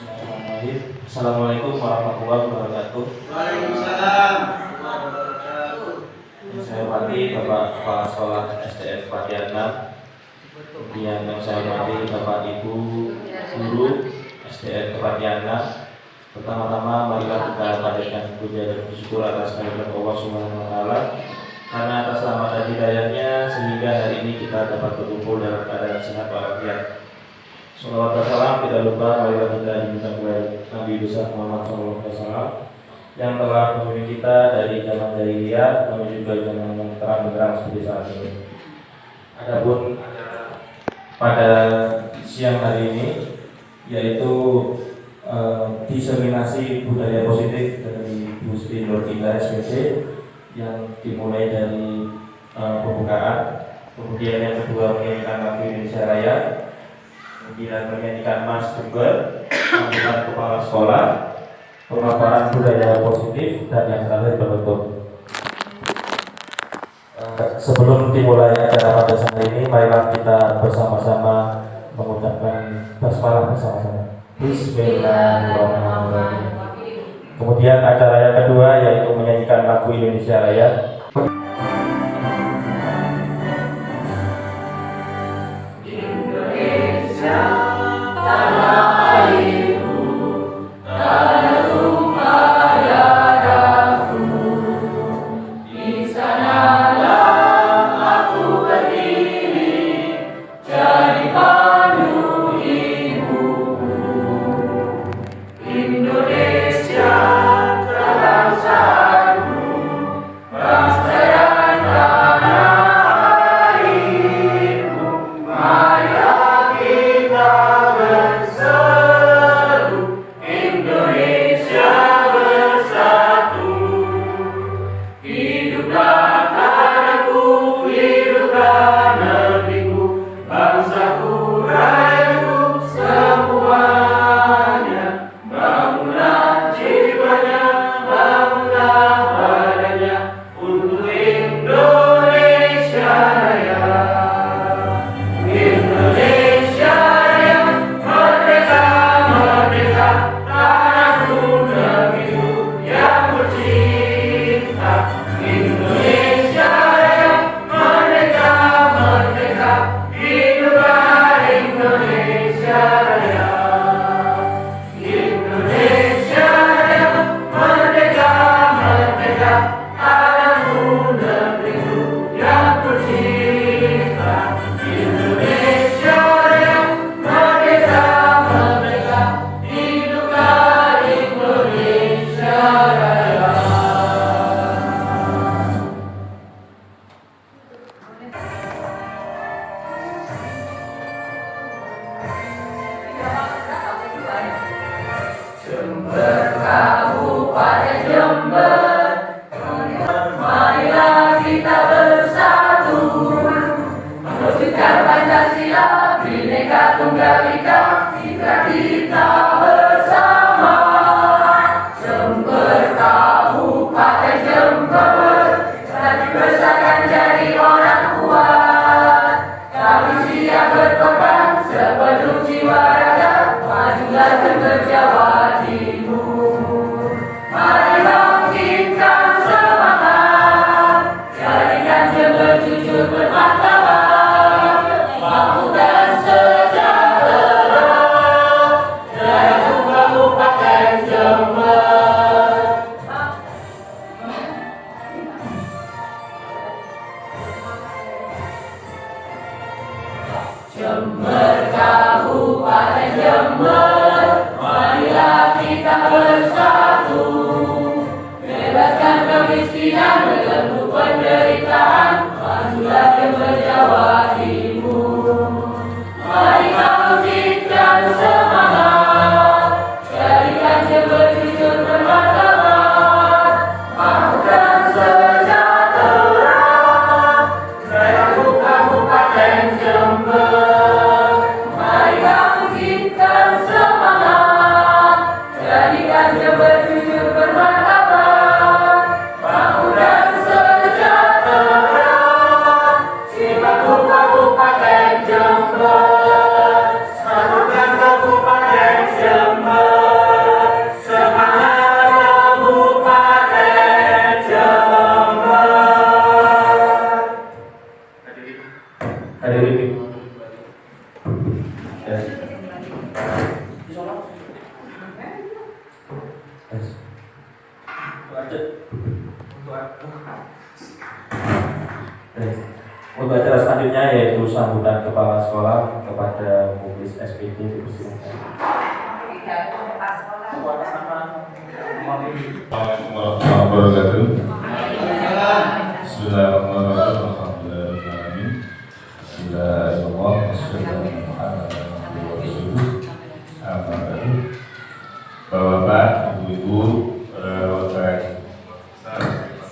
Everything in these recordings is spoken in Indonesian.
Bismillahirrahmanirrahim. Assalamualaikum warahmatullahi wabarakatuh. Waalaikumsalam warahmatullahi wabarakatuh. Saya hormati Bapak Kepala Sekolah SDN Kepatihan 6. Kemudian yang saya hormati Bapak Ibu Guru SDN Kepatihan 6. Pertama-tama marilah kita panjatkan puja dan bersyukur atas kehadirat Allah Subhanahu wa taala karena atas rahmat dan hidayahnya sehingga hari ini kita dapat berkumpul dalam keadaan sehat walafiat. Salawat dan salam tidak lupa marilah kita diminta kepada Nabi besar Muhammad SAW yang telah membimbing kita dari zaman jahiliyah menuju ke zaman yang terang benderang seperti saat ini. Adapun pada siang hari ini yaitu diseminasi budaya positif dari Bu Sri Nur Indah SPC yang dimulai dari pembukaan, kemudian yang kedua menyanyikan lagu Indonesia Raya, kemudian menyanyikan Mas Jember, sambutan kepala sekolah, pemaparan budaya positif, dan yang terakhir penutup. Sebelum dimulai acara pada saat ini, marilah kita bersama-sama mengucapkan basmalah bersama-sama. Bismillahirrahmanirrahim. Kemudian acara yang kedua yaitu menyanyikan lagu Indonesia Raya. Terima kasih. sambutan kepala sekolah kepada Mubis SPD dipersilakan. Assalamualaikum warahmatullahi wabarakatuh. Bismillahirrahmanirrahim. Alhamdulillahirrahmanirrahim. Bapak-bapak, ibu-ibu, rekan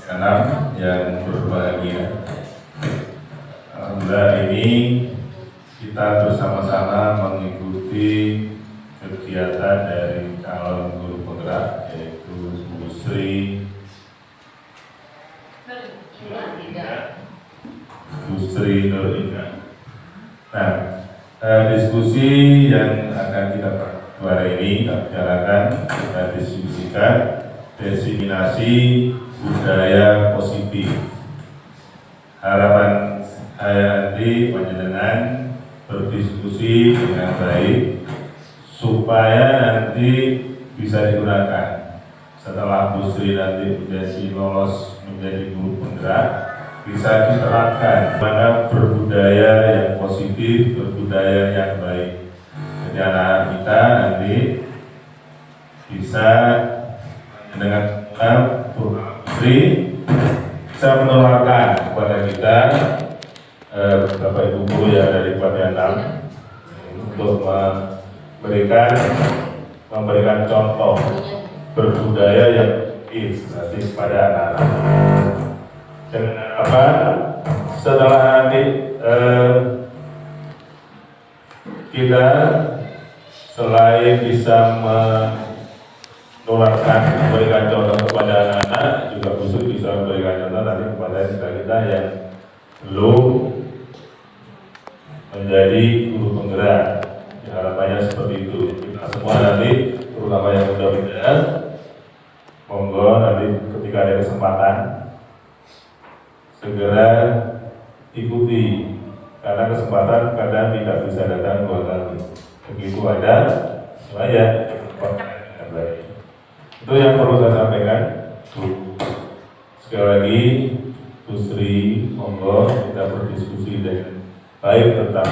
kanan yang berbahagia. Alhamdulillah ini kita bersama-sama mengikuti kegiatan dari calon guru penggerak yaitu Bu Sri Nur Indah. Nah, diskusi yang akan kita hari ini kita bicarakan, kita diskusikan diseminasi budaya positif. Harapan saya nanti panjenengan berdiskusi dengan baik supaya nanti bisa digunakan setelah Bu Sri nanti menjadi lolos menjadi guru penggerak, bisa diterapkan mana berbudaya yang positif, berbudaya yang baik. Jadi anak kita nanti bisa dengan Bu Sri bisa menularkan kepada kita Bapak Ibu guru yang dari Pelatihan 6 untuk memberikan contoh berbudaya yang nanti kepada anak-anak. Dengan apa? Setelah nanti kita selain bisa menularkan, memberikan contoh kepada anak-anak, juga khusus bisa memberikan contoh nanti kepada kita yang belum menjadi guru penggerak. Harapannya seperti itu. Kita semua nanti, terutama yang muda-muda, monggo nanti ketika ada kesempatan segera ikuti, karena kesempatan kadang tidak bisa datang dua kali. Begitu ada, saya itu yang perlu saya sampaikan. Sekali lagi, Bu Sri, monggo kita berdiskusi dengan baik tentang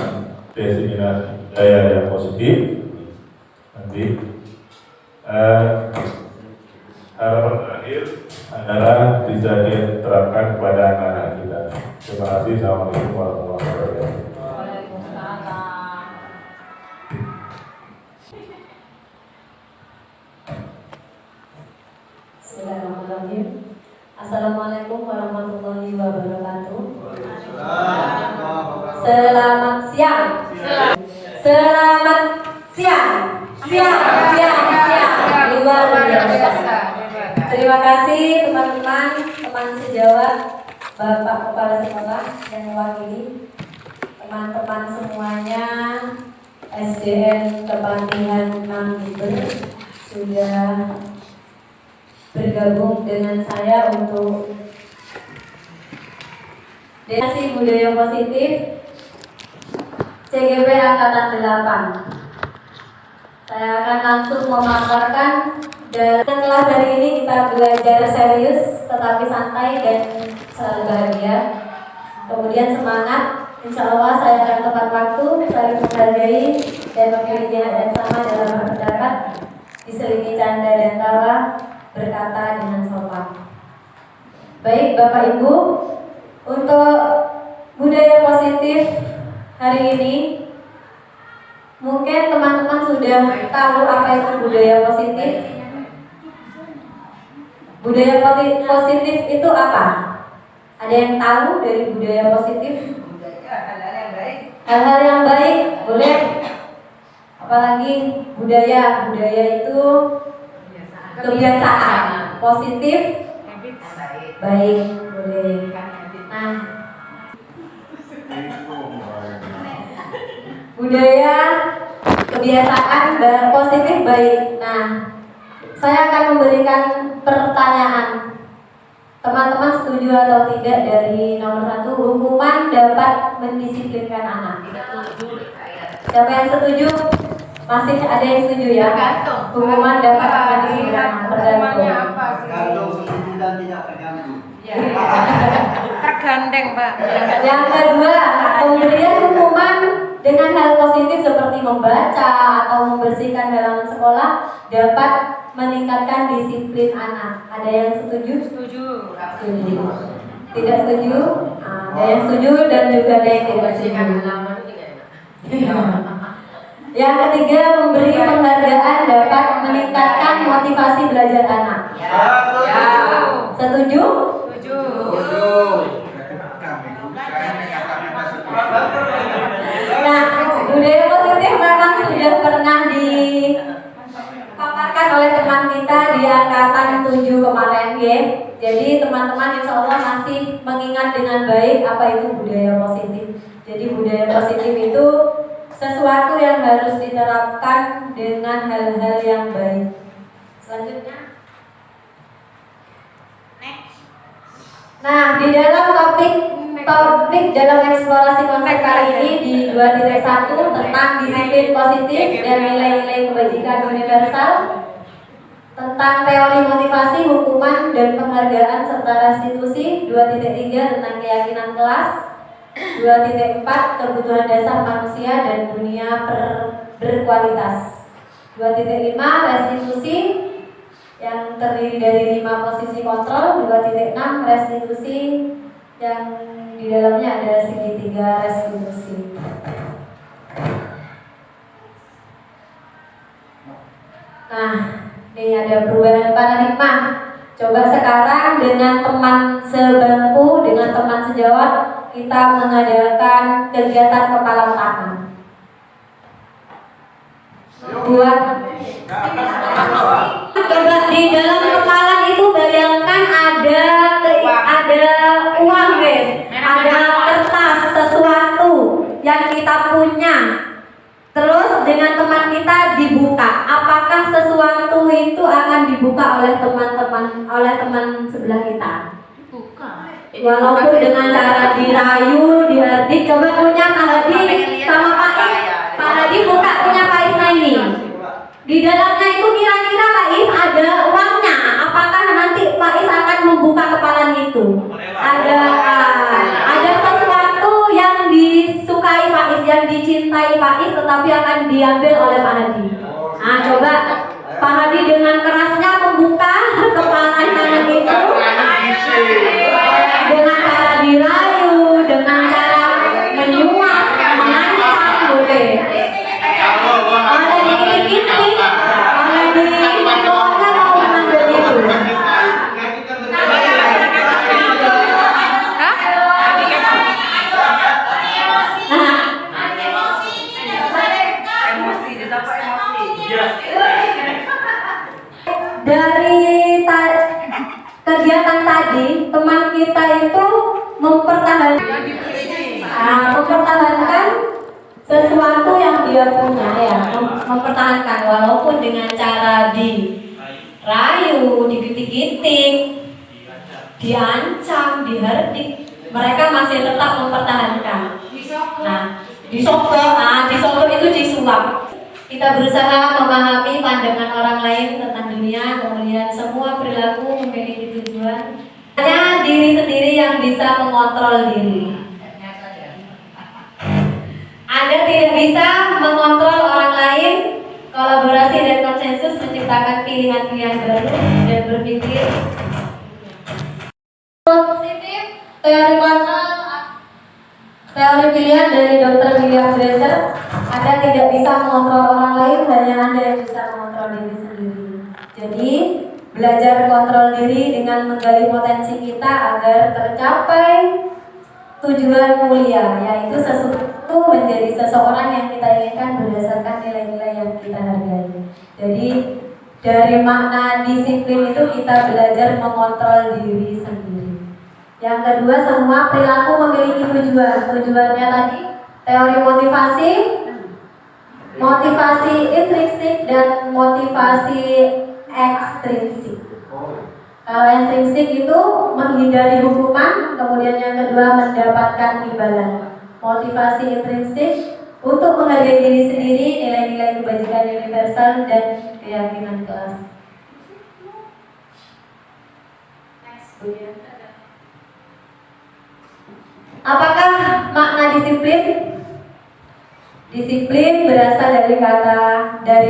diseminasi budaya yang positif. Nanti harapan terakhir adalah bisa diterapkan kepada anak-anak kita. Terima kasih. Assalamualaikum warahmatullahi wabarakatuh. Bismillahirrahmanirrahim. Assalamualaikum warahmatullahi wabarakatuh. Selamat siang. Selamat siang. Siang. Luar biasa. Terima kasih teman-teman, teman sejawat, Bapak Kepala Sekolah yang mewakili, teman-teman semuanya SDN Kepatihan 6 Jember sudah bergabung dengan saya untuk Destinasi Budaya Positif CGP Angkatan 8. Saya akan langsung memaparkan. Dan kelas hari ini kita belajar serius tetapi santai dan selalu bahagia. Kemudian semangat. Insya Allah saya akan tepat waktu, saling menghargai dan memiliki hak yang sama dalam berpendapat, diselingi canda dan tawa, berkata dengan sopan. Baik Bapak Ibu, untuk budaya positif hari ini mungkin teman-teman sudah tahu apa itu budaya positif. Budaya positif itu apa? Ada yang tahu dari budaya positif? Hal-hal yang baik. Hal-hal yang baik, boleh. Apalagi budaya itu kebiasaan positif, baik, boleh. Nah, budaya kebiasaan positif baik. Nah, saya akan memberikan pertanyaan. Teman-teman setuju atau tidak dari nomor 1, hukuman dapat mendisiplinkan anak? Siapa yang setuju? Masih ada yang setuju ya? Hukuman dapat mendisiplinkan anak. Tergantung. Tergantung setuju dan tidak tergantung. Tergantung gandeng, Pak. Yang kedua, pemberian hukuman dengan hal positif seperti membaca atau membersihkan halaman sekolah dapat meningkatkan disiplin anak. Ada yang setuju? Setuju. Setuju. Tidak setuju? Ada yang setuju dan juga ada yang tidak setuju. Yang ketiga, memberi penghargaan dapat meningkatkan motivasi belajar anak. Setuju? Setuju. Nah, budaya positif memang sudah pernah dipaparkan oleh teman kita di angkatan 7 kemarin ya. Jadi teman-teman insya Allah masih mengingat dengan baik apa itu budaya positif. Jadi budaya positif itu sesuatu yang harus diterapkan dengan hal-hal yang baik. Selanjutnya. Nah, di dalam topik dalam eksplorasi konsep kali ini di 2.1 tentang disiplin positif dan nilai-nilai kebajikan universal, tentang teori motivasi, hukuman dan penghargaan serta restitusi, 2.3 tentang keyakinan kelas, 2.4 kebutuhan dasar manusia dan dunia berkualitas, 2.5 restitusi yang terdiri dari 5 posisi kontrol, 2.6 restitusi yang di dalamnya ada segitiga restitusi. Nah, ini ada perubahan paradigma. Coba sekarang dengan teman sebangku, dengan teman sejawat, kita mengadakan kegiatan kepala tangan. Buat coba di dalam kepala itu bayangkan ada uang guys, ada kertas sesuatu yang kita punya. Terus dengan teman kita dibuka, apakah sesuatu itu akan dibuka oleh teman sebelah kita? Walaupun dengan cara dirayu, dihardik. Coba punya Pak Hadi sama Pak Is. Pak Hadi buka punya Pak Isna ini. Di dalamnya itu kira-kira Pak Is ada uangnya. Apakah nanti Pak Is akan membuka kepala itu? Ada sesuatu yang disukai Pak Is, yang dicintai Pak Is, tetapi akan diambil oleh Pak Hadi. Nah, coba Pak Hadi dengan kerasnya membuka kepala tangan itu dengan cara dirayu, dengan cara menyuap, mengancam, boleh. Oleh dikit-dikit, oleh pokoknya mau mengambil itu. Dari kegiatan tadi, teman kita itu mempertahankan sesuatu yang dia punya ya, mempertahankan walaupun dengan cara dirayu, digitik-gitik, diancam, dihardik, mereka masih tetap mempertahankan. Nah, disogok itu disuap. Kita berusaha memahami pandangan orang lain tentang dunia, kemudian semua perilaku memiliki tujuan. Hanya diri sendiri yang bisa mengontrol diri. Anda tidak bisa mengontrol orang lain. Kolaborasi dan konsensus menciptakan pilihan-pilihan baru dan berpikir positif. Teori pilihan dari Dr. William Glaser. Anda tidak bisa mengontrol orang lain, hanya Anda yang bisa mengontrol diri sendiri. Jadi, belajar kontrol diri dengan menggali potensi kita agar tercapai tujuan mulia, yaitu sesuatu menjadi seseorang yang kita inginkan berdasarkan nilai-nilai yang kita hargai. Jadi, dari makna disiplin itu kita belajar mengontrol diri sendiri. Yang kedua, semua perilaku memiliki tujuan. Tujuannya tadi teori motivasi intrinsik dan motivasi ekstrinsik. Kalau intrinsik itu menghindari hukuman, kemudian yang kedua mendapatkan imbalan. Motivasi intrinsik untuk menghargai diri sendiri, nilai-nilai kebajikan universal dan keyakinan kelas. Next, Apakah makna disiplin? Disiplin berasal dari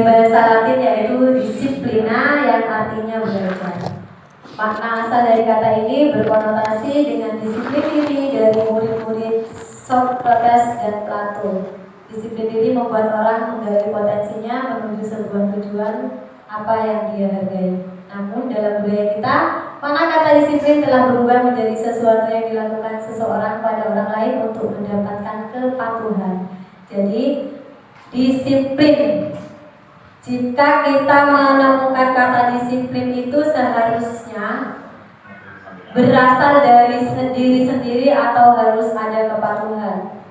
bahasa Latin yaitu disiplina yang artinya belajar. Makna asal dari kata ini berkonotasi dengan disiplin diri dari murid-murid Socrates dan Plato. Disiplin diri membuat orang menggali potensinya menuju sebuah tujuan apa yang dia hargai. Namun dalam budaya kita, makna kata disiplin telah berubah menjadi sesuatu yang dilakukan seseorang pada orang lain untuk mendapatkan kepatuhan. Jadi disiplin, jika kita menemukan kata disiplin itu seharusnya berasal dari diri sendiri atau harus ada kepatuhan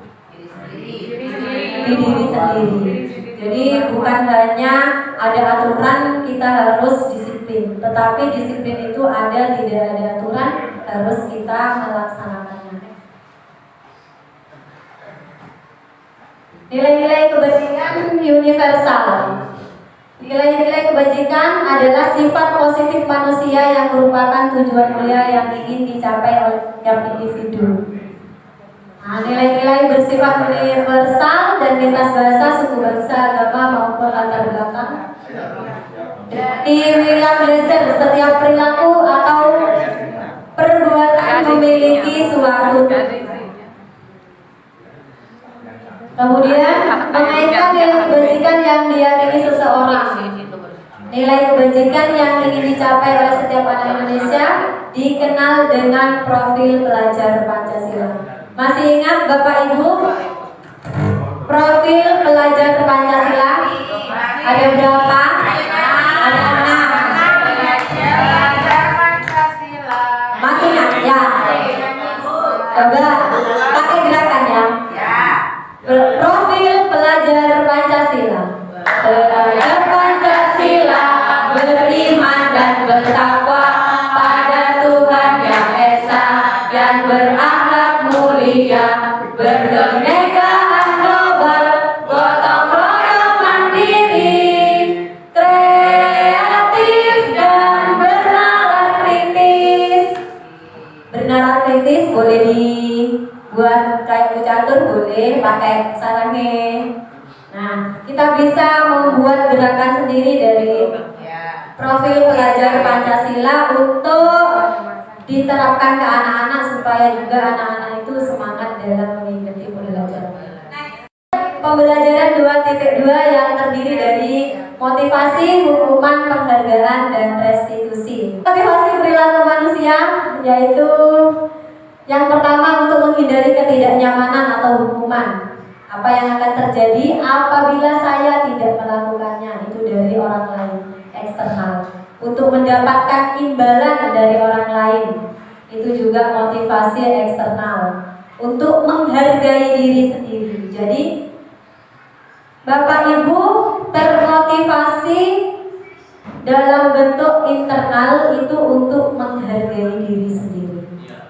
di diri sendiri. Jadi bukan hanya ada aturan kita harus disiplin, tetapi disiplin itu ada, tidak ada aturan harus kita melaksanakannya. Nilai-nilai kebajikan universal. Nilai-nilai kebajikan adalah sifat positif manusia yang merupakan tujuan mulia yang ingin dicapai oleh setiap individu. Nah, nilai-nilai bersifat universal dan lintas bahasa, suku bangsa, agama maupun latar belakang. Dari William Blazer, setiap perilaku atau perbuatan memiliki suatu. Kemudian mengaitkan nilai kebajikan yang diyakini seseorang. Nilai kebajikan yang ingin dicapai oleh setiap anak Indonesia dikenal dengan profil pelajar Pancasila. Masih ingat Bapak Ibu profil pelajar Pancasila? Ada berapa? Ada 6. Masih ingat ya? Coba pakai gerakan ya. Profil pelajar Pancasila. Pelajar Pancasila beriman dan bertakwa pada Tuhan Yang Esa dan berakhlak mulia, berkebinekaan global, gotong royong mandiri, kreatif dan bernalar kritis. Bernalar kritis boleh dibuat kayak Bu Catur, boleh pakai sarangnya. Nah, kita bisa membuat gerakan sendiri dari profil pelajar Pancasila untuk diterapkan ke anak-anak supaya juga anak-anak itu semangat dalam mengikuti pembelajaran. Pembelajaran 2.2 yang terdiri dari motivasi, hukuman, penghargaan, dan restitusi. Motivasi perilaku manusia yaitu yang pertama untuk menghindari ketidaknyamanan atau hukuman. Apa yang akan terjadi apabila saya tidak melakukannya? Itu dari orang lain, eksternal. Untuk mendapatkan imbalan dari orang lain, itu juga motivasi eksternal. Untuk menghargai diri sendiri. Jadi Bapak Ibu termotivasi dalam bentuk internal itu untuk menghargai diri sendiri.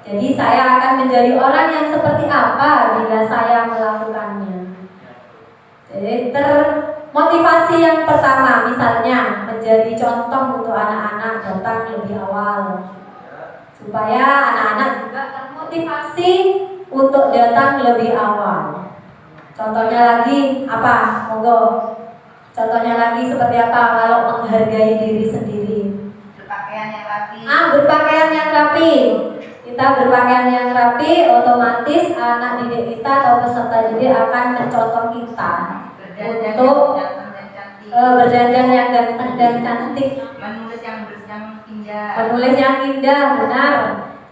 Jadi saya akan menjadi orang yang seperti apa bila saya melakukannya. Jadi termotivasi yang pertama misalnya menjadi contoh untuk anak-anak datang lebih awal, supaya anak-anak juga termotivasi untuk datang lebih awal. Contohnya lagi apa? Monggo. Contohnya lagi seperti apa kalau menghargai diri sendiri? Berpakaian yang rapi. Berpakaian yang rapi. Kita berpakaian yang rapi, otomatis anak didik kita atau peserta didik akan mencontoh kita untuk berdandan yang ganteng dan cantik, menulis yang indah, menulis yang indah, benar.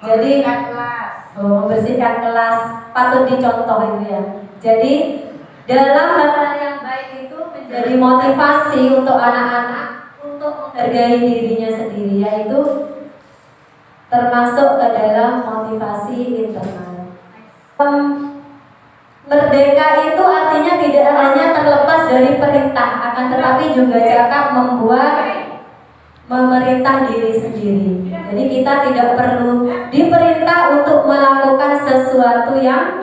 Jadi membersihkan kelas patut dicontoh itu ya. Jadi dalam hal yang baik itu menjadi motivasi untuk anak-anak untuk menghargai dirinya sendiri, yaitu termasuk ke dalam motivasi internal. Merdeka itu artinya tidak hanya terlepas dari perintah, akan tetapi juga cakap membuat memerintah diri sendiri. Jadi kita tidak perlu diperintah untuk melakukan sesuatu yang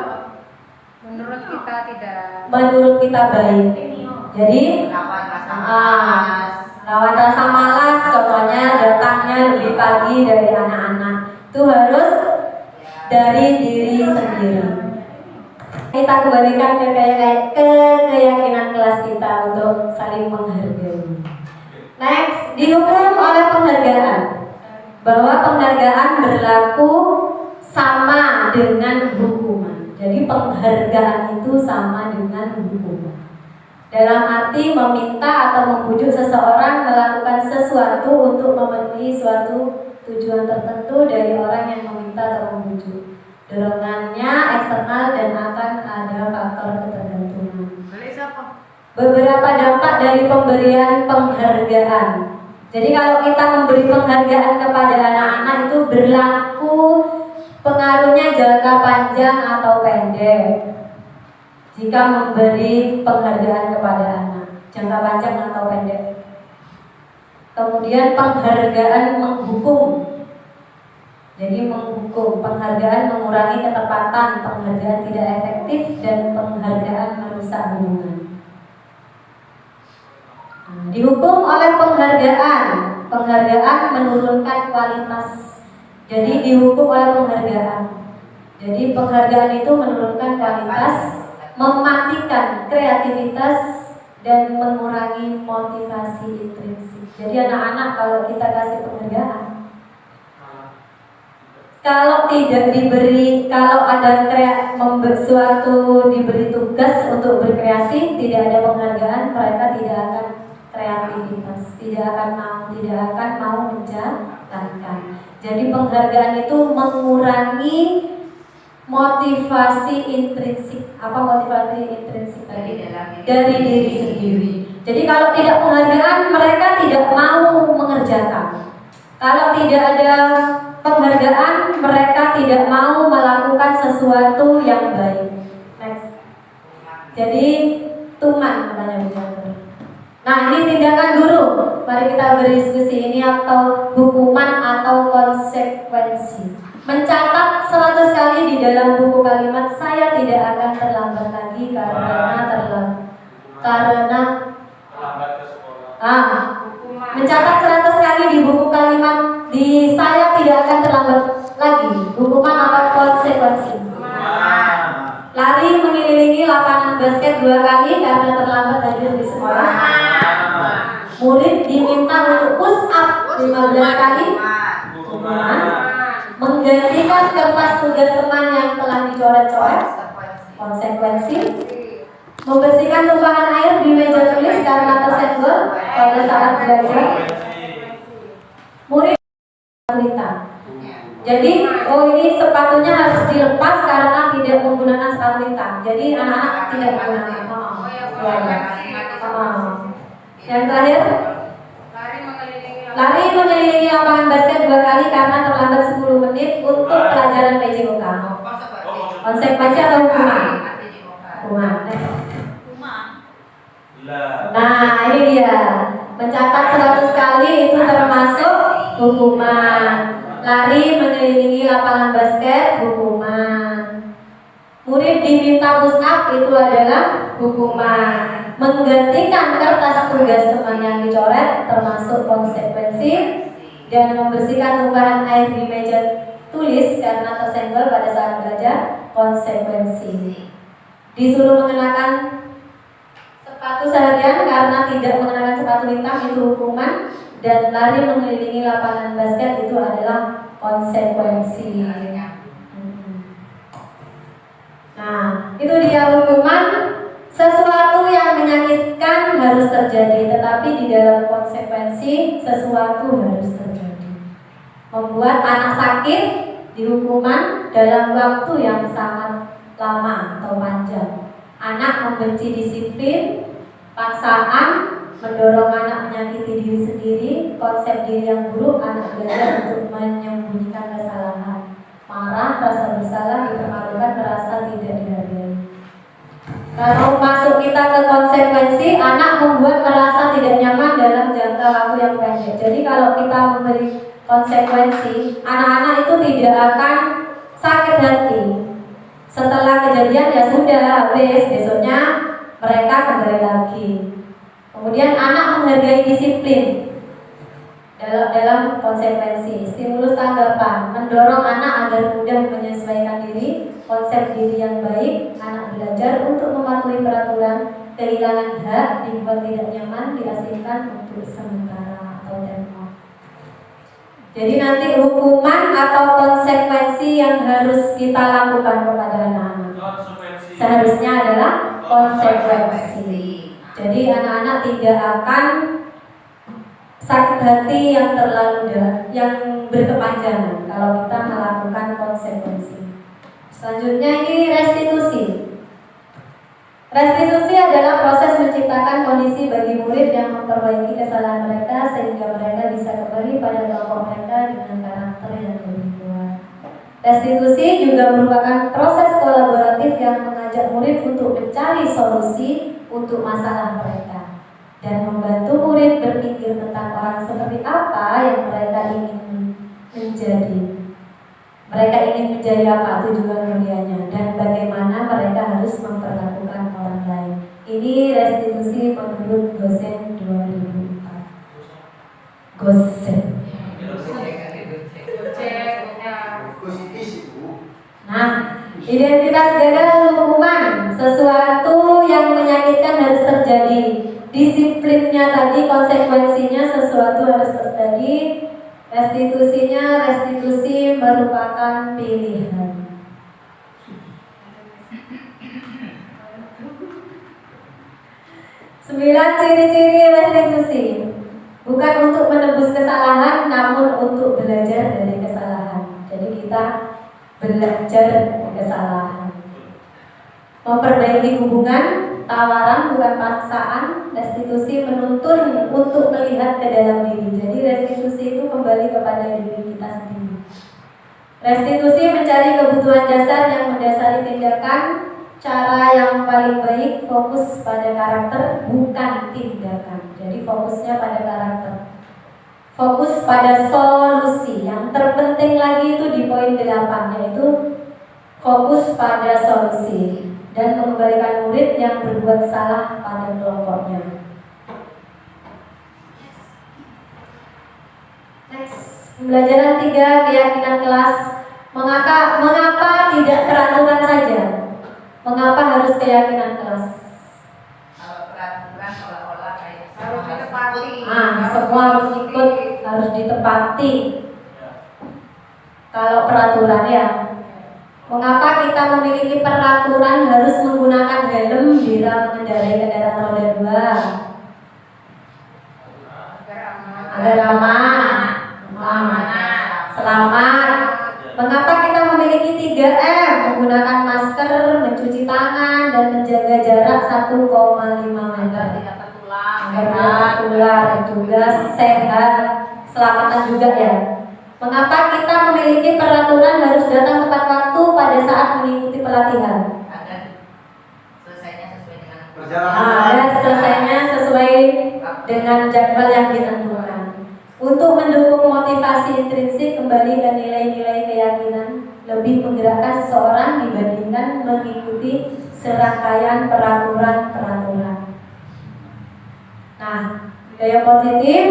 menurut kita baik. Jadi lawan rasa malas, contohnya datangnya lebih pagi dari anak-anak, itu harus dari diri sendiri. Kita kembalikan ke keyakinan kelas kita untuk saling menghargai. Next, dihukum oleh penghargaan. Bahwa penghargaan berlaku sama dengan hukuman. Jadi penghargaan itu sama dengan hukuman. Dalam arti meminta atau membujuk seseorang melakukan sesuatu untuk memenuhi suatu tujuan tertentu dari orang yang meminta atau membujuk. Dorongannya eksternal dan akan ada faktor ketergantungan. Beberapa dampak dari pemberian penghargaan. Jadi kalau kita memberi penghargaan kepada anak-anak itu berlaku pengaruhnya jangka panjang atau pendek. Jika memberi penghargaan kepada anak, jangka panjang atau pendek. Kemudian penghargaan menghukum. Jadi menghukum, penghargaan mengurangi ketepatan, penghargaan tidak efektif, dan penghargaan merusak hubungan. Dihukum oleh penghargaan. Penghargaan menurunkan kualitas. Jadi dihukum oleh penghargaan. Jadi penghargaan itu menurunkan kualitas, mematikan kreativitas, dan mengurangi motivasi intrinsik. Jadi anak-anak kalau kita kasih penghargaan, kalau tidak diberi, kalau ada suatu diberi tugas untuk berkreasi, tidak ada penghargaan, mereka tidak akan kreativitas, tidak akan mau menjalankan. Jadi penghargaan itu mengurangi motivasi intrinsik. Apa motivasi intrinsik tadi? Dari diri sendiri. Jadi kalau tidak penghargaan, mereka tidak mau mengerjakan. Kalau tidak ada penghargaan, mereka tidak mau melakukan sesuatu yang baik. Next. Jadi tuman katanya bicara. Nah, ini tindakan guru. Mari kita berdiskusi ini atau hukuman atau konsekuensi. Mencatat 100 kali di dalam buku kalimat saya tidak akan terlambat lagi karena mencatat 100 kali di buku kalimat di saya tidak akan terlambat lagi. Hukuman atau konsekuensi? Lari mengelilingi lapangan basket 2 kali karena terlambat hadir di sekolah. Murid diminta untuk push up 15 kali. Hukuman. Menggantikan kertas tugas teman yang telah dicoret-coret. Konsekuensi. Membersihkan tumpahan air di meja tulis karena tersenggol pada saat belajar. Murid wanita. Jadi, ini sepatunya harus dilepas karena tidak menggunakan sepatu hitam. Jadi anak-anak tidak menggunakan. Yang terakhir, lari mengelilingi lapangan basket 2 kali karena terlambat 10 menit untuk pelajaran PJOK. Konsekuensi atau hukuman? Hukuman. Nah, ini dia. Mencatat 100 kali itu termasuk hukuman. Lari mengelilingi lapangan basket, hukuman. Murid diminta push up itu adalah hukuman. Menggantikan kertas tugas teman yang dicoret termasuk konsekuensi. Dan membersihkan tumpahan air di meja tulis karena tersenggol pada saat belajar, konsekuensi. Disuruh mengenakan sepatu seharian karena tidak mengenakan sepatu hitam itu hukuman. Dan lari mengelilingi lapangan basket itu adalah konsekuensi. Nah, itu dia hukuman. Sesuatu yang menyakitkan harus terjadi, tetapi di dalam konsekuensi sesuatu harus terjadi. Membuat anak sakit dihukuman dalam waktu yang sangat lama atau panjang. Anak membenci disiplin, paksaan, mendorong anak menyakiti diri sendiri, konsep diri yang buruk, anak belajar untuk menyembunyikan kesalahan. Marah, rasa bersalah, dipermalukan, merasa tidak dihargai. Kalau masuk kita ke konsekuensi, anak membuat merasa tidak nyaman dalam jangka waktu yang pendek. Jadi kalau kita memberi konsekuensi, anak-anak itu tidak akan sakit hati. Setelah kejadian ya sudah habis, besoknya mereka kembali lagi. Kemudian anak menghargai disiplin. dalam konsekuensi. Stimulus tanggapan, mendorong anak agar mudah menyesuaikan diri, konsep diri yang baik, anak belajar untuk mematuhi peraturan, kehilangan hak, dibuat tidak nyaman, diasingkan untuk sementara atau tempoh. Jadi nanti hukuman atau konsekuensi yang harus kita lakukan kepada anak-anak seharusnya adalah konsekuensi. Jadi anak-anak tidak akan sakit hati yang yang berkepanjangan kalau kita melakukan konsekuensi. Selanjutnya ini restitusi. Restitusi adalah proses menciptakan kondisi bagi murid yang memperbaiki kesalahan mereka sehingga mereka bisa kembali pada kelompok mereka dengan karakter yang lebih kuat. Restitusi juga merupakan proses kolaboratif yang mengajak murid untuk mencari solusi untuk masalah mereka dan membantu murid berpikir tentang orang seperti apa yang mereka ingin menjadi. Mereka ingin menjadi apa tujuan mulianya dan bagaimana mereka harus memperlakukan orang lain. Ini restitusi menurut Gosen 2004. Gosen. Nah, identitas gagal hukuman, sesuatu yang menyakitkan harus terjadi. Disiplinnya tadi, konsekuensinya sesuatu harus terjadi. Restitusinya, restitusi merupakan pilihan. Sembilan ciri-ciri restitusi. Bukan untuk menebus kesalahan, namun untuk belajar dari kesalahan. Jadi kita belajar dari kesalahan. Memperbaiki hubungan, tawaran bukan paksaan. Restitusi menuntun untuk melihat ke dalam diri. Jadi restitusi itu kembali kepada diri kita sendiri. Restitusi mencari kebutuhan dasar yang mendasari tindakan. Cara yang paling baik fokus pada karakter, bukan tindakan. Jadi fokusnya pada karakter. Fokus pada solusi. Yang terpenting lagi itu di poin 8, yaitu fokus pada solusi dan mengembalikan murid yang berbuat salah pada kelompoknya. Next, pembelajaran 3, keyakinan kelas. Mengapa tidak peraturan saja? Mengapa harus keyakinan kelas? Kalau peraturan seolah-olah kayak harus ditepati. Semua harus ikut, harus ditepati. Kalau peraturan ya. Mengapa kita memiliki peraturan harus menggunakan helm bila mengendarai kendaraan roda 2? Agar aman, selamat. Mengapa kita memiliki 3M? Menggunakan masker, mencuci tangan, dan menjaga jarak 1,5 meter. Agar tidak tertular, juga sehat, keselamatan juga ya. Mengapa kita memiliki peraturan harus datang tepat waktu pada saat mengikuti pelatihan? Agar selesainya sesuai dengan Agar selesainya sesuai dengan jadwal yang ditentukan. Untuk mendukung motivasi intrinsik kembali ke nilai-nilai keyakinan, lebih menggerakkan seseorang dibandingkan mengikuti serangkaian peraturan-peraturan. Nah, gaya positif,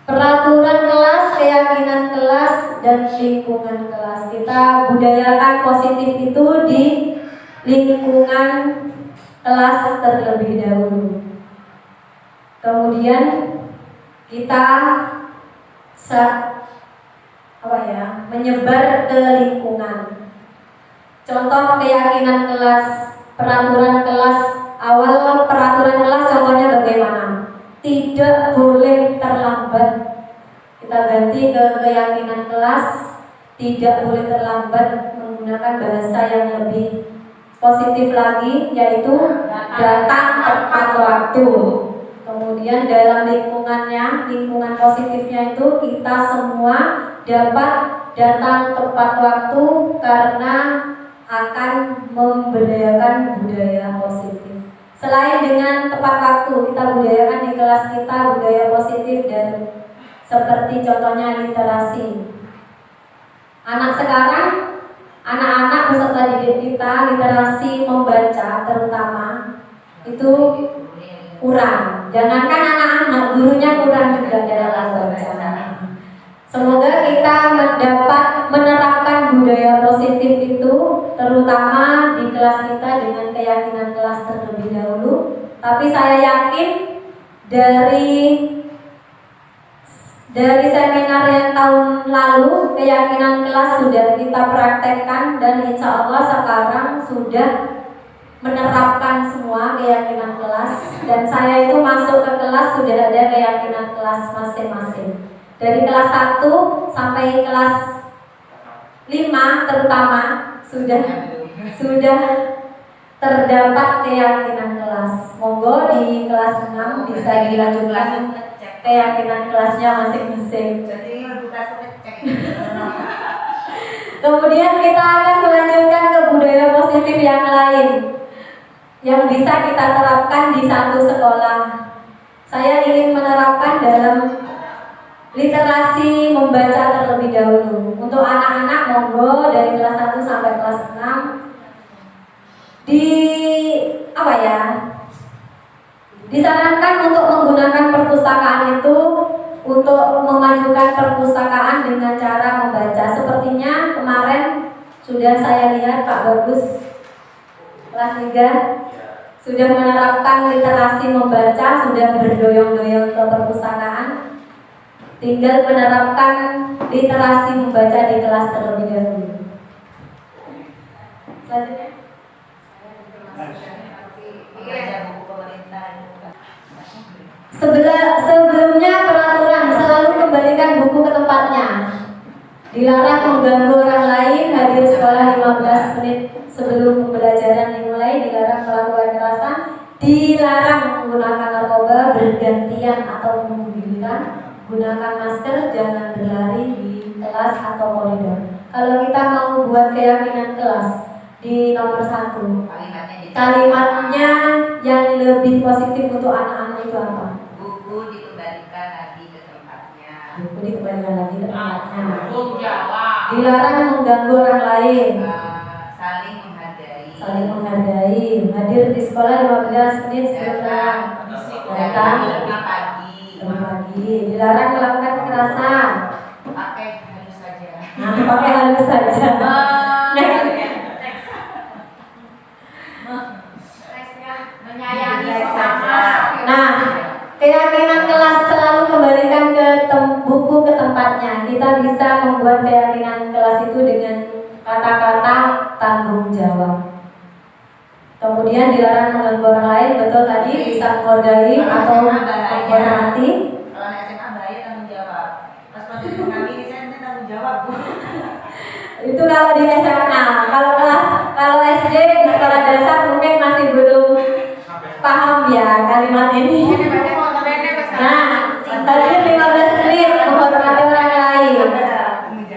peraturan kelas, keyakinan kelas, dan lingkungan kelas. Kita budayakan positif itu di lingkungan kelas terlebih dahulu. Kemudian kita menyebar ke lingkungan. Contoh keyakinan kelas, peraturan kelas, awal peraturan kelas contohnya bagaimana? Tidak boleh terlambat. Kita ganti ke keyakinan kelas, tidak boleh terlambat, menggunakan bahasa yang lebih positif lagi, yaitu datang tepat waktu. Kemudian dalam lingkungannya, lingkungan positifnya itu kita semua dapat datang tepat waktu karena akan memberdayakan budaya positif. Selain dengan tepat waktu, kita budayakan di kelas kita budaya positif dan seperti contohnya literasi. Anak sekarang, anak-anak peserta didik kita literasi membaca terutama itu kurang. Jangankan anak-anak, gurunya kurang juga dalam baca. Semoga kita mendapat menerapkan budaya positif itu, terutama di kelas kita dengan keyakinan kelas terlebih dahulu. Tapi saya yakin dari seminar yang tahun lalu, keyakinan kelas sudah kita praktekkan dan insya Allah sekarang sudah menerapkan semua keyakinan kelas. Dan saya itu masuk ke kelas sudah ada keyakinan kelas masing-masing. Dari kelas 1 sampai kelas 5 terutama sudah terdapat keyakinan kelas. Monggo di kelas 6 bisa dilanjutkan keyakinan kelasnya masing-masing. Jadi buka cek. Kemudian kita akan melanjutkan ke budaya positif yang lain yang bisa kita terapkan di satu sekolah. Saya ingin menerapkan dalam literasi membaca terlebih dahulu. Untuk anak-anak monggo dari kelas 1 sampai kelas 6 disarankan untuk menggunakan perpustakaan itu untuk memajukan perpustakaan dengan cara membaca. Sepertinya kemarin sudah saya lihat Pak Bagus kelas 3 sudah menerapkan literasi membaca, sudah berdoyong-doyong ke perpustakaan. Tinggal menerapkan literasi membaca di kelas terlebih dahulu. Selanjutnya. Sebelumnya peraturan selalu kembalikan buku ke tempatnya. Dilarang mengganggu orang lain, hadir sekolah 15 menit sebelum pembelajaran dimulai, dilarang melakukan kekerasan, dilarang menggunakan narkoba bergantian atau menunggu giliran, gunakan masker, jangan berlari di kelas atau koridor. Kalau kita mau buat keyakinan kelas di nomor 1, kalimatnya yang lebih positif untuk anak-anak itu apa? Buku dikembalikan lagi ke tempatnya. Buku dikembalikan lagi ke tempatnya. Jawab. Dilarang mengganggu orang lain. Saling menghargai. Saling menghargai. Hadir di sekolah 15 menit sebelum datang pagi. Dilarang melakukan kekerasan. Pakai halus saja. Nah, pakai halus saja. Menyayangi sesama. Nah, keyakinan kelas selalu kembalikan buku ke tempatnya. Kita bisa membuat keyakinan kelas itu dengan kata-kata tanggung jawab. Kemudian dilarang mengganggu orang lain, betul tadi, bisa menghargai atau menghormati. Kalau SMA bahaya tanggung jawab. Pas masih kami di sana tanggung jawab. Itu kalau di SMA. Kalau SD di sekolah dasar mungkin masih belum paham ya kalimat ini. Nah, hadir 15 menit menghormati orang lain.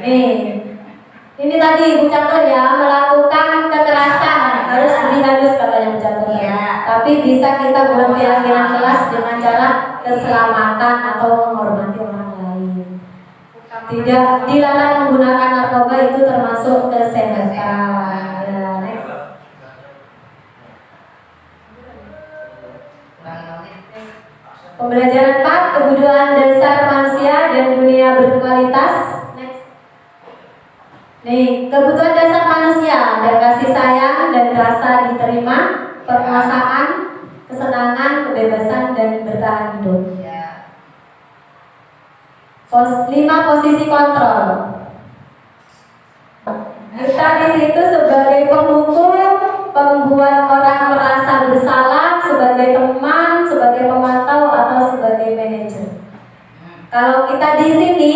Nih, ini tadi Bu Catur ya, melakukan kekerasan harus lebih halus katanya Bu Catur. Tapi bisa kita buat keyakinan kelas dengan cara keselamatan atau menghormati orang lain. Tidak dilarang menggunakan narkoba, itu termasuk kesehatan. Ya, next. Pembelajaran 4, kebutuhan dasar manusia dan dunia berkualitas. Next. Nih, kebutuhan dasar manusia ada kasih sayang dan rasa diterima, penguasaan, kesenangan, kebebasan dan bertahan hidup. 5 posisi kontrol. Kita di situ sebagai penghukum, pembuat orang merasa bersalah, sebagai teman, sebagai pemantau atau sebagai manajer. Kalau kita di sini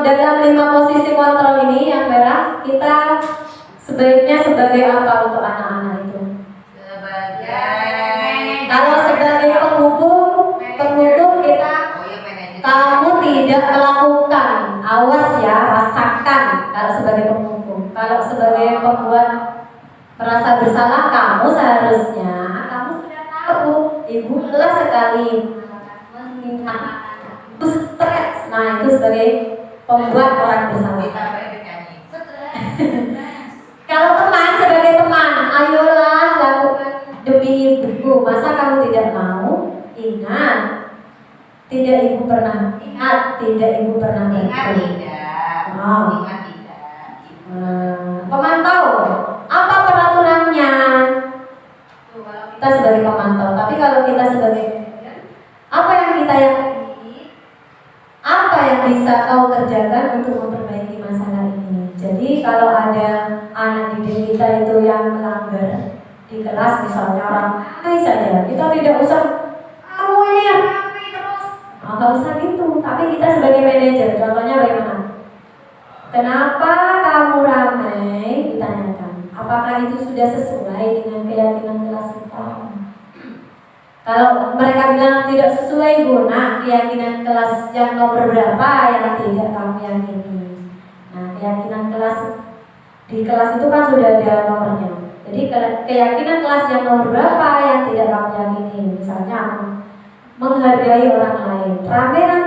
dalam 5 posisi kontrol ini yang merah, kita sebaiknya sebagai apa untuk anak-anak itu? Kalau sebagai penghukum kita kamu tidak melakukan, awas ya, rasakan kalau sebagai penghukum. Kalau sebagai pembuat merasa bersalah, kamu seharusnya, kamu sudah tahu, ibu lelah sekali mengingat, itu stres. Nah, itu sebagai pembuat orang bersalah. Kalau teman, sebagai teman, ayolah lakukan demi ibuku. Masa kamu tidak mau? Ingat, Tidak Ibu pernah ingat, tidak Ibu pernah Ingat bantu. tidak. Oh. Ingat tidak. Pemantau, apa peraturannya? Kita sebagai pemantau, tapi kalau kita sebagai apa yang kita yakini, apa yang bisa kau kerjakan untuk memperbaiki masalah ini? Jadi kalau ada anak didik kita itu yang melanggar di kelas misalnya ramai saja, kita tidak usah kamu ini ya terus, nggak usah gitu. Tapi kita sebagai manajer, contohnya bagaimana? Kenapa kamu ramai? Ditanyakan. Apakah itu sudah sesuai dengan keyakinan kelas kita? Kalau mereka bilang tidak sesuai, Bu, nah keyakinan kelas yang nomor berapa yang tidak kamu yakini? Nah, keyakinan kelas di kelas itu kan sudah ada nomornya. Jadi keyakinan kelas yang nomor berapa yang tidak kamu yakini? Misalnya menghargai orang lain. Rame kan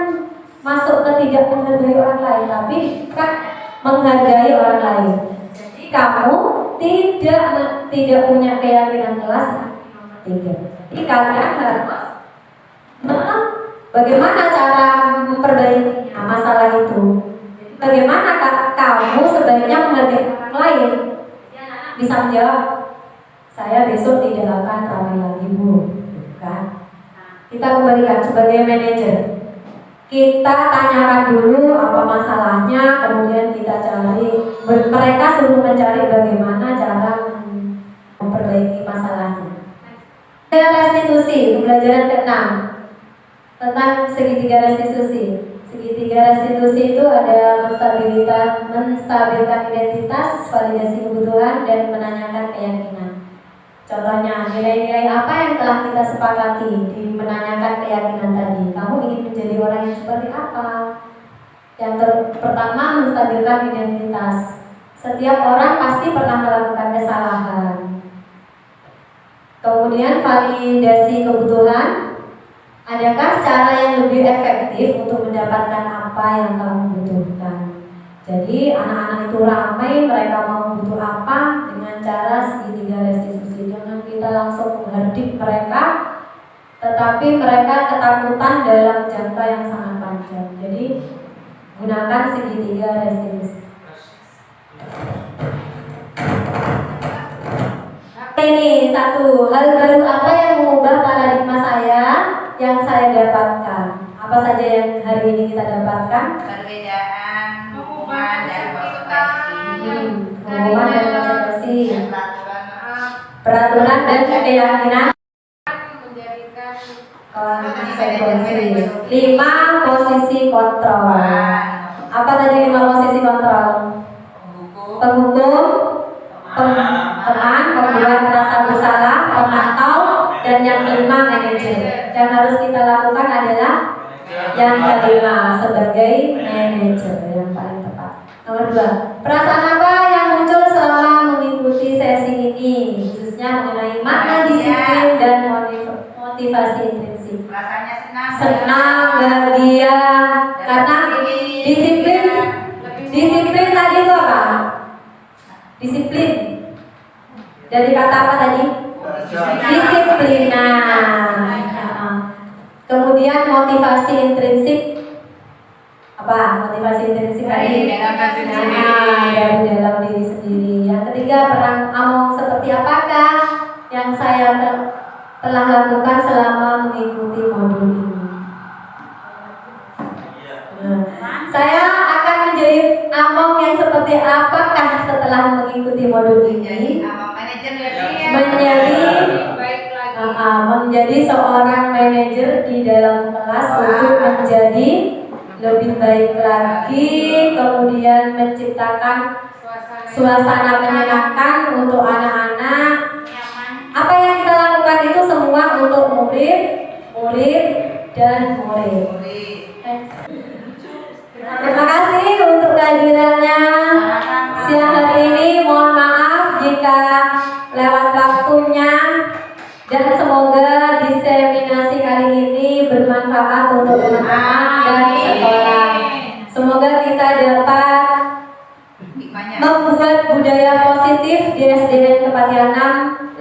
masuk ke tidak menghargai orang lain, tapi kan menghargai orang lain. Jadi kamu tidak punya keyakinan kelas nomor 3. Jadi kalian harus bagaimana cara memperbaiki masalah itu. Bagaimana kamu sebaiknya menghargai orang lain? Bisa menjawab, saya besok tidak akan ramai lagi, Bu. Kan? Kita kembalikan sebagai manajer. Kita tanyakan dulu apa masalahnya, kemudian kita cari. Mereka suruh mencari bagaimana cara memperbaiki masalahnya. Restitusi, pembelajaran ke-6 tentang segitiga restitusi. Segitiga restitusi itu ada menstabilkan identitas, validasi kebutuhan, dan menanyakan keyakinan. Contohnya, nilai-nilai apa yang telah kita sepakati di menanyakan keyakinan tadi? Kamu ingin menjadi orang yang seperti apa? Yang pertama, menstabilkan identitas. Setiap orang pasti pernah melakukan kesalahan. Kemudian validasi kebutuhan. Adakah cara yang lebih efektif untuk mendapatkan apa yang kamu butuhkan? Jadi anak-anak itu ramai, mereka mau butuh apa dengan cara segitiga restitusi. Jangan kita langsung menghardik mereka, tetapi mereka ketakutan dalam jangka yang sangat panjang. Jadi gunakan segitiga restitusi. Ini satu hal baru apa yang mengubah paradigma saya yang saya dapatkan. Apa saja yang hari ini kita dapatkan? Perbedaan hubungan dan konsekuensi. Hubungan dan konsekuensi. Peraturan dan keyakinan. Konsekuensi. 5 posisi kontrol. Apa tadi 5 posisi kontrol? Penghukum, teman, pembuat merasa bersalah, pemantau, dan yang kelima manajer. Yang harus kita lakukan adalah yang kelima sebagai manajer yang paling tepat. Nomor 2, perasaan apa yang muncul selama mengikuti sesi ini, khususnya mengenai makna disiplin dan motivasi intrinsik. Rasanya Senang, bahagia, karena disiplin tadi itu apa? Disiplin dari kata apa tadi? Disiplinan. Kemudian motivasi intrinsik apa? Motivasi intrinsik tadi dari dalam diri sendiri. Yang ketiga, peran Among seperti apakah yang saya telah lakukan selama mengikuti modul ini. Saya akan menjadi Among yang seperti apakah setelah mengikuti modul ini? Menjadi seorang manajer di dalam kelas untuk menjadi lebih baik lagi, kemudian menciptakan suasana menyenangkan untuk anak-anak. Apa yang kita lakukan itu semua untuk murid, dan murid. Terima kasih untuk kehadirannya siang hari ini. Mohon maaf jika lewat waktunya, dan semoga diseminasi kali ini bermanfaat untuk teman-teman dan sekolah. Semoga kita dapat membuat budaya positif di SDN Kepatihan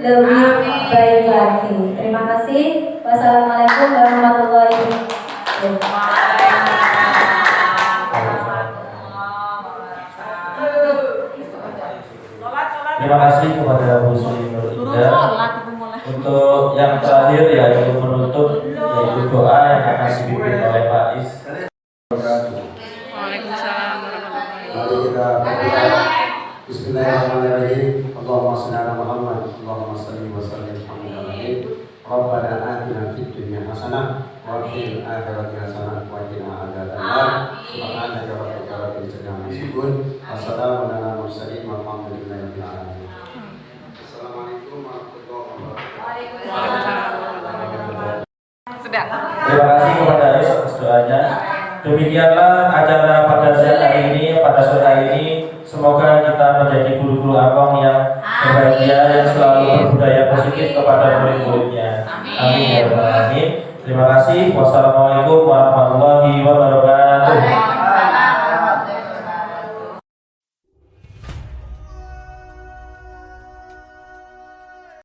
6 lebih baik lagi. Terima kasih. Wassalamualaikum warahmatullahi wabarakatuh. Terima kasih kepada Bu Sri Nur Indah. Untuk yang terakhir yaitu menutup yaitu doa yang akan dipimpin oleh Pak Is. Waalaikumsalam warahmatullahi Mari kita berdoa. Bismillahirrahmanirrahim. Allahumma shalli ala Muhammad. Allahumma shalli wa sallim alaihi. Rabbana atina fid dunya hasanah wa fil akhirati hasanah wa qina adzabannar. Subhanaka rabbika rabbil izzati amma yasifun. Wassalamu ala mursalin walhamdulillahi rabbil alamin. Assalamualaikum warahmatullahi wabarakatuh. Sudah. Terima kasih kepada Is atas doanya. Demikianlah acara pada siang hari ini, pada sore hari ini. Semoga kita menjadi guru-guru abang yang berbahagia, yang selalu berbudaya positif kepada murid-muridnya. Amin ya rabbal alamin. Terima kasih. Wassalamualaikum warahmatullahi wabarakatuh.